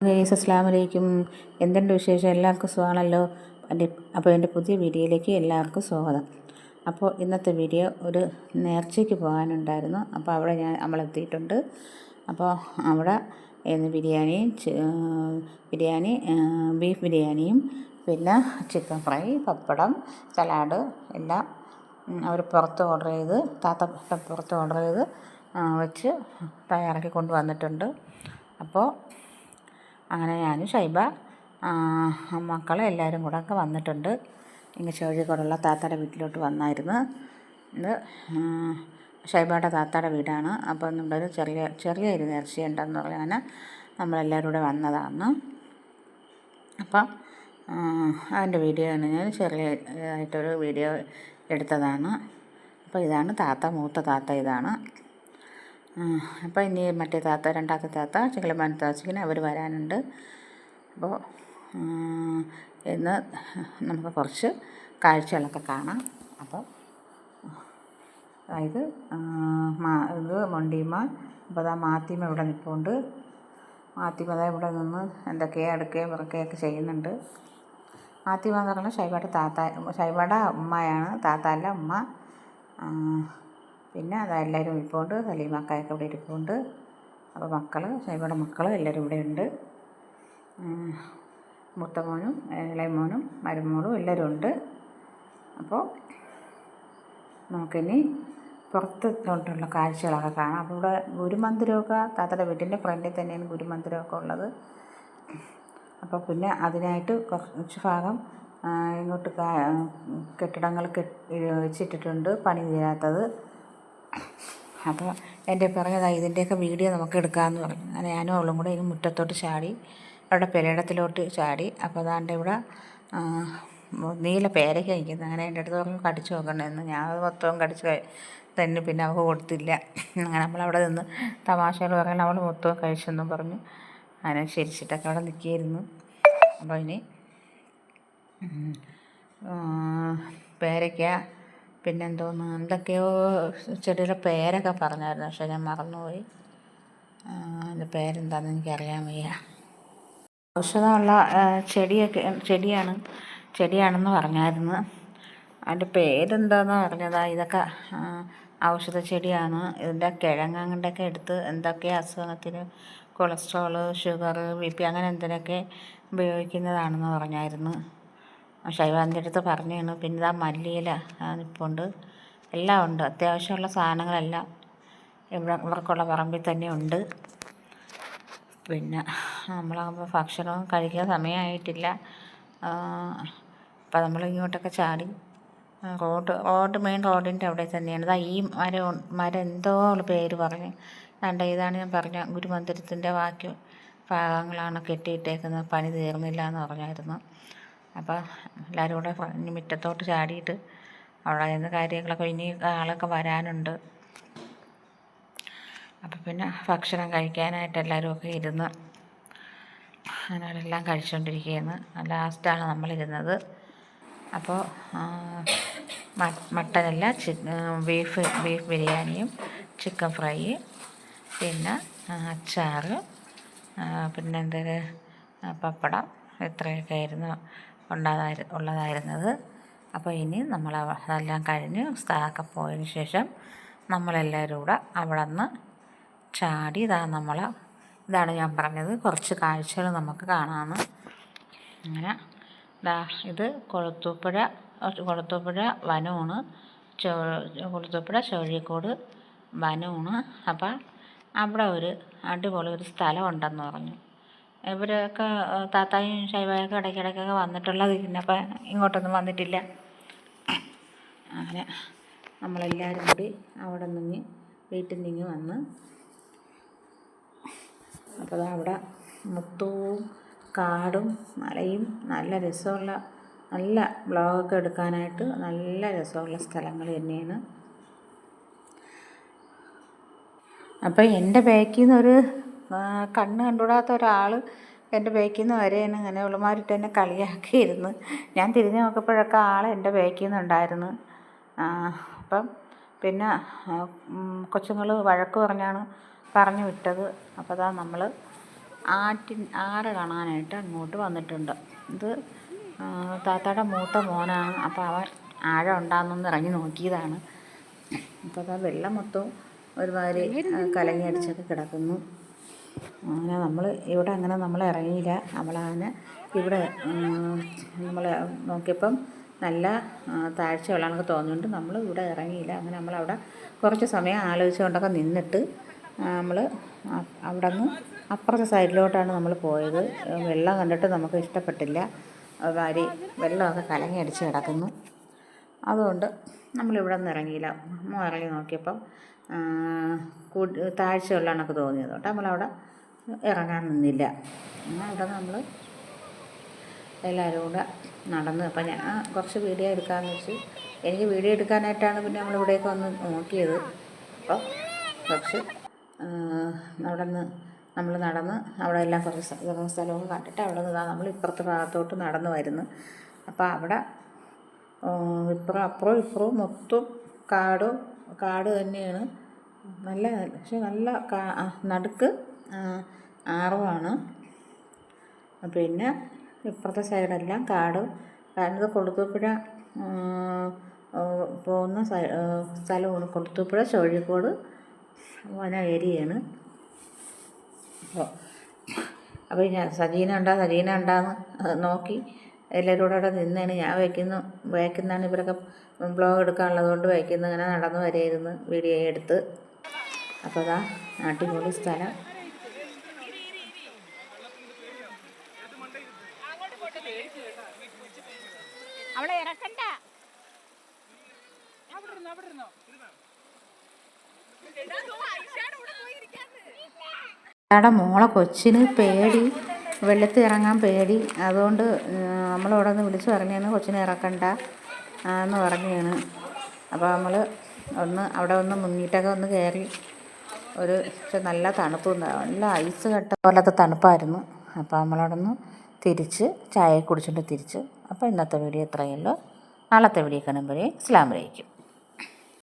Guys അസ്സലാമു അലൈക്കും. എന്തുണ്ട് വിശേഷം? എല്ലാവർക്കും സുഖമാണല്ലോ. അപ്പോൾ എൻ്റെ പുതിയ വീഡിയോയിലേക്ക് എല്ലാവർക്കും സ്വാഗതം. അപ്പോൾ ഇന്നത്തെ വീഡിയോ ഒരു നേർച്ചയ്ക്ക് പോകാനുണ്ടായിരുന്നു. അപ്പോൾ അവിടെ നമ്മളെത്തിയിട്ടുണ്ട്. അപ്പോൾ അവിടെ ബിരിയാണി ബീഫ് ബിരിയാണിയും പിന്നെ ചിക്കൻ ഫ്രൈ, പപ്പടം, സലാഡ് എല്ലാം അവർ പുറത്ത് ഓർഡർ ചെയ്ത് പുറത്ത് ഓർഡർ ചെയ്ത് വെച്ച് തയ്യാറാക്കി കൊണ്ടുവന്നിട്ടുണ്ട്. അപ്പോൾ അങ്ങനെ ഞാനും ഷൈബ മക്കളെ എല്ലാവരും കൂടെ ഒക്കെ വന്നിട്ടുണ്ട്. ഇങ്ങനെ കോഴിക്കോടുള്ള താത്തയുടെ വീട്ടിലോട്ട് വന്നായിരുന്നു. ഇത് ഷൈബയുടെ താത്തയുടെ വീടാണ്. അപ്പോൾ നമ്മുടെ ഒരു ചെറിയൊരു നേർച്ചയുണ്ടെന്ന് പറഞ്ഞാൽ നമ്മളെല്ലാവരും കൂടെ വന്നതാണ്. അപ്പം അതിൻ്റെ വീഡിയോ ആണ് ഞാൻ ചെറിയതായിട്ടൊരു വീഡിയോ എടുത്തതാണ്. അപ്പോൾ ഇതാണ് മൂത്ത താത്ത ഇതാണ്. അപ്പോൾ ഇനി മറ്റേ രണ്ടാമത്തെ താത്ത ചിങ്ങലമാൻ താസിക്കിന് അവർ വരാനുണ്ട്. അപ്പോൾ ഇന്ന് നമുക്ക് കുറച്ച് കാഴ്ചകളൊക്കെ കാണാം. അപ്പോൾ ഇത് മൊണ്ടിയമ്മ. അപ്പോൾ മാത്തിമ ഇവിടെ നിൽപ്പുണ്ട്. മാത്തിമ ഇവിടെ നിന്ന് എന്തൊക്കെയോ അടുക്കുകയും വിറക്കുകയൊക്കെ ചെയ്യുന്നുണ്ട്. മാത്തിമ എന്ന് പറഞ്ഞാൽ ഷൈബയുടെ ഉമ്മയാണ്, താത്തല്ല ഉമ്മ. പിന്നെ എല്ലാവരും ഇരിപ്പുണ്ട്. സലീമക്കായൊക്കെ ഇവിടെ ഇരിപ്പുണ്ട്. അപ്പോൾ ഷൈബയുടെ മക്കൾ എല്ലാവരും ഇവിടെ ഉണ്ട്. മൂത്തമോനും ഇളയമോനും മരുമോളും എല്ലാവരും ഉണ്ട്. അപ്പോൾ നമുക്കിനി പുറത്തോട്ടുള്ള കാഴ്ചകളൊക്കെ കാണാം. അപ്പോൾ ഇവിടെ ഗുരുമന്ദിരമൊക്കെ താത്തയുടെ വീട്ടിൻ്റെ ഫ്രണ്ടിൽ തന്നെയാണ് ഗുരുമന്ദിരമൊക്കെ ഉള്ളത്. അപ്പോൾ പിന്നെ അതിനായിട്ട് കുറച്ച് ഭാഗം ഇങ്ങോട്ട് കെട്ടിടങ്ങൾ വെച്ചിട്ടിട്ടുണ്ട്, പണി തീരാത്തത്. അപ്പോൾ എൻ്റെ പറഞ്ഞതാ ഇതിൻ്റെയൊക്കെ വീഡിയോ നമുക്ക് എടുക്കാമെന്ന് പറഞ്ഞു. അങ്ങനെ ഞാനും അവളും കൂടെ ഈ മുറ്റത്തോട്ട് ചാടി, അവിടെ പെരയിടത്തിലോട്ട് ചാടി. അപ്പോൾ അതാണ്ട് ഇവിടെ നീല പേരയ്ക്ക നിൽക്കുന്നത്. അങ്ങനെ എൻ്റെ അടുത്ത് പറഞ്ഞു കടിച്ചു നോക്കണമെന്ന്. ഞാൻ അത് മൊത്തവും കടിച്ച് തന്നെ പിന്നെ അവൾക്ക് കൊടുത്തില്ല. അങ്ങനെ നമ്മളവിടെ നിന്ന് തമാശകൾ പറയാൻ അവൾ മൊത്തവും കഴിച്ചെന്നും പറഞ്ഞു. അങ്ങനെ ശരിച്ചിട്ടൊക്കെ അവിടെ നിൽക്കുകയായിരുന്നു. അപ്പോൾ ഇനി പേരയ്ക്ക പിന്നെന്തോന്ന് എന്തൊക്കെയോ ചെടിയുടെ പേരൊക്കെ പറഞ്ഞായിരുന്നു. പക്ഷേ ഞാൻ മറന്നുപോയി. അതിൻ്റെ പേരെന്താണെന്ന് എനിക്കറിയാൻ വയ്യ. ഔഷധമുള്ള ചെടിയാണെന്ന് പറഞ്ഞായിരുന്നു. അതിൻ്റെ പേരെന്താണെന്ന് പറഞ്ഞതാ. ഇതൊക്കെ ഔഷധ ചെടിയാണ്. ഇതിൻ്റെ കിഴങ്ങണ്ടൊക്കെ എടുത്ത് എന്തൊക്കെ അസുഖത്തിന് കൊളസ്ട്രോള്, ഷുഗർ, BP അങ്ങനെ എന്തിനൊക്കെ ഉപയോഗിക്കുന്നതാണെന്ന് പറഞ്ഞായിരുന്നു. ഷൈബാൻ്റെ അടുത്ത് പറഞ്ഞാണ്. പിന്നെ ഇതാ മല്ലിയില നിൽപ്പുണ്ട്. എല്ലാം ഉണ്ട്. അത്യാവശ്യമുള്ള സാധനങ്ങളെല്ലാം ഇവർക്കുള്ള പറമ്പിൽ തന്നെ ഉണ്ട്. പിന്നെ നമ്മളാകുമ്പോൾ ഭക്ഷണം കഴിക്കാൻ സമയമായിട്ടില്ല. അപ്പം നമ്മളിങ്ങോട്ടൊക്കെ ചാടി മെയിൻ റോഡിൻ്റെ അവിടെ തന്നെയാണ്. ഇതാ ഈ മരം എന്തോ പേര് പറഞ്ഞു. ഇതാണ് ഞാൻ പറഞ്ഞ ഗുരുമന്ദിരത്തിൻ്റെ ബാക്കി ഭാഗങ്ങളാണ് കെട്ടിയിട്ടേക്കുന്നത്. പണി തീർന്നില്ല എന്ന് പറഞ്ഞായിരുന്നു. അപ്പോൾ എല്ലാവരും കൂടെ ഇനി മുറ്റത്തോട്ട് ചാടിയിട്ട് അവിടെ നിന്ന് കാര്യങ്ങളൊക്കെ ഇനി ആളൊക്കെ വരാനുണ്ട്. അപ്പോൾ പിന്നെ ഭക്ഷണം കഴിക്കാനായിട്ട് എല്ലാവരും ഒക്കെ ഇരുന്ന് അങ്ങനെയെല്ലാം കഴിച്ചുകൊണ്ടിരിക്കുകയാണ്. ലാസ്റ്റാണ് നമ്മളിരുന്നത്. അപ്പോൾ മട്ടനല്ല ബീഫ് ബിരിയാണിയും ചിക്കൻ ഫ്രൈ പിന്നെ അച്ചാറ് പിന്നെ പപ്പടം ഇത്രയൊക്കെ ആയിരുന്നു ഉള്ളതായിരുന്നത്. അപ്പോൾ ഇനി നമ്മൾ അതെല്ലാം കഴിഞ്ഞ് ഉസ്താദൊക്കെ പോയതിന് ശേഷം നമ്മളെല്ലാവരും കൂടെ അവിടെ നിന്ന് ചാടി ഇതാണ് ഞാൻ പറഞ്ഞത് കുറച്ച് കാഴ്ചകൾ നമുക്ക് കാണാമെന്ന്. അങ്ങനെ ഇത് കൊളുത്തൂപ്പുഴ വനമാണ്. കൊളുത്തൂപ്പുഴ കോഴിക്കോട് വനമാണ്. അപ്പം അവിടെ ഒരു അടിപൊളി ഒരു സ്ഥലം ഉണ്ടെന്ന് പറഞ്ഞു. ഇവരൊക്കെ താത്തായും ഷൈബയൊക്കെ ഇടയ്ക്കിടയ്ക്കൊക്കെ വന്നിട്ടുള്ളത്. പിന്നപ്പം ഇങ്ങോട്ടൊന്നും വന്നിട്ടില്ല. അങ്ങനെ നമ്മളെല്ലാവരും കൂടി അവിടെ നിന്ന് വീട്ടിൽ നിന്ന് വന്ന് അപ്പോൾ അവിടെ മൊത്തവും കാടും മലയും നല്ല രസമുള്ള നല്ല വ്ളോഗൊക്കെ എടുക്കാനായിട്ട് നല്ല രസമുള്ള സ്ഥലങ്ങൾ തന്നെയാണ്. അപ്പോൾ എൻ്റെ ബാക്കിൽ നിന്നൊരു കണ്ണ് കണ്ടുകൂടാത്ത ഒരാൾ എൻ്റെ ബാക്കിൽ നിന്ന് വരെയാണ്. ഇങ്ങനെ ഉള്ളമാരിട്ട് എന്നെ കളിയാക്കിയിരുന്നു. ഞാൻ തിരിഞ്ഞ് നോക്കപ്പോഴൊക്കെ ആൾ എൻ്റെ ബാക്കിൽ നിന്നുണ്ടായിരുന്നു. അപ്പം പിന്നെ കൊച്ചുങ്ങൾ വഴക്ക് പറഞ്ഞു വിട്ടത്. അപ്പോൾ നമ്മൾ ആറ് കാണാനായിട്ട് അങ്ങോട്ട് വന്നിട്ടുണ്ട്. ഇത് താത്തായുടെ മൂത്ത മോനാണ്. അപ്പോൾ അവൻ ആഴം ഉണ്ടാകുന്നൊന്ന് ഇറങ്ങി നോക്കിയതാണ്. അപ്പോൾ അതാ വെള്ളം മൊത്തവും ഒരുമാതിരി കലങ്ങി അടിച്ചൊക്കെ കിടക്കുന്നു. അങ്ങനെ നമ്മൾ ഇറങ്ങിയില്ല. നമ്മളങ്ങനെ ഇവിടെ നമ്മൾ നോക്കിയപ്പം നല്ല താഴ്ചയുള്ളതൊക്കെ തോന്നിയിട്ട് നമ്മൾ ഇവിടെ ഇറങ്ങിയില്ല. അങ്ങനെ നമ്മളവിടെ കുറച്ച് സമയം ആലോചിച്ചുകൊണ്ടൊക്കെ നിന്നിട്ട് നമ്മൾ അവിടെ നിന്ന് അപ്പുറത്തെ സൈഡിലോട്ടാണ് നമ്മൾ പോയത്. വെള്ളം കണ്ടിട്ട് നമുക്ക് ഇഷ്ടപ്പെട്ടില്ല. വാരി വെള്ളമൊക്കെ കലങ്ങി അടിച്ച് കിടക്കുന്നു. അതുകൊണ്ട് നമ്മളിവിടെ നിന്ന് ഇറങ്ങിയില്ല. ഇറങ്ങി നോക്കിയപ്പം താഴ്ചയുള്ള കണക്ക് തോന്നിയത് കൊണ്ട് നമ്മളവിടെ ഇറങ്ങാൻ നിന്നില്ല. അവിടെ നമ്മൾ എല്ലാവരും കൂടെ നടന്ന്. അപ്പം ഞാൻ കുറച്ച് വീഡിയോ എടുക്കാമെന്ന് വെച്ച്, എനിക്ക് വീഡിയോ എടുക്കാനായിട്ടാണ് പിന്നെ നമ്മളിവിടെയൊക്കെ വന്ന് നോക്കിയത്. അപ്പോൾ കുറച്ച് അവിടെ നിന്ന് നമ്മൾ നടന്ന് അവിടെ എല്ലാം കുറച്ച് സ്ഥലമൊക്കെ കണ്ടിട്ട് അവിടെ നിന്ന് നമ്മൾ ഇപ്പുറത്തെ ഭാഗത്തോട്ട് നടന്ന് വരുന്നു. അപ്പോൾ അവിടെ അപ്പുറവും ഇപ്പുറവും മൊത്തം കാട് തന്നെയാണ്. പക്ഷെ നല്ല നടുക്ക് ആറുമാണ്. പിന്നെ ഇപ്പുറത്തെ സൈഡെല്ലാം കാരണം ഇത് കൊളുത്തൂപ്പുഴ പോകുന്ന സ്ഥലമാണ്. കൊളുത്തൂപ്പുഴ കോഴിക്കോട് വന ഏരിയയാണ്. അപ്പോൾ സജീന ഉണ്ടാന്ന് നോക്കി എല്ലാവരും കൂടെ അവിടെ നിന്നാണ്. ഞാൻ വയ്ക്കുന്നതാണ് ഇവരൊക്കെ ബ്ലോഗ് എടുക്കാനുള്ളത് കൊണ്ട് വയ്ക്കുന്നത്. ഇങ്ങനെ നടന്ന് വരെയായിരുന്നു വീഡിയോ എടുത്ത്. അപ്പോൾ അതാ അടിപൊളി സ്ഥലം. അവളെ ഇറക്കണ്ട. അവിടെ മോളെ കൊച്ചിന് പേടി, വെള്ളത്തിൽ ഇറങ്ങാൻ പേടി. അതുകൊണ്ട് നമ്മളവിടെ നിന്ന് വിളിച്ച് പറഞ്ഞാണ് കൊച്ചിനെ ഇറക്കണ്ട എന്ന് പറഞ്ഞാണ്. അപ്പോൾ നമ്മൾ അവിടെ മുന്നിട്ടൊക്കെ കയറി. നല്ല തണുപ്പ്, നല്ല ഐസ് കട്ട പോലത്തെ തണുപ്പായിരുന്നു. അപ്പോൾ നമ്മളവിടെ നിന്ന് തിരിച്ച് ചായ കുടിച്ചിട്ട് തിരിച്ച്. അപ്പോൾ ഇന്നത്തെ വീഡിയോ ഇത്രയേ ഉള്ളൂ. നാളത്തെ വീഡിയോ കാണുമ്പോഴേ അസ്സലാമു അലൈക്കും.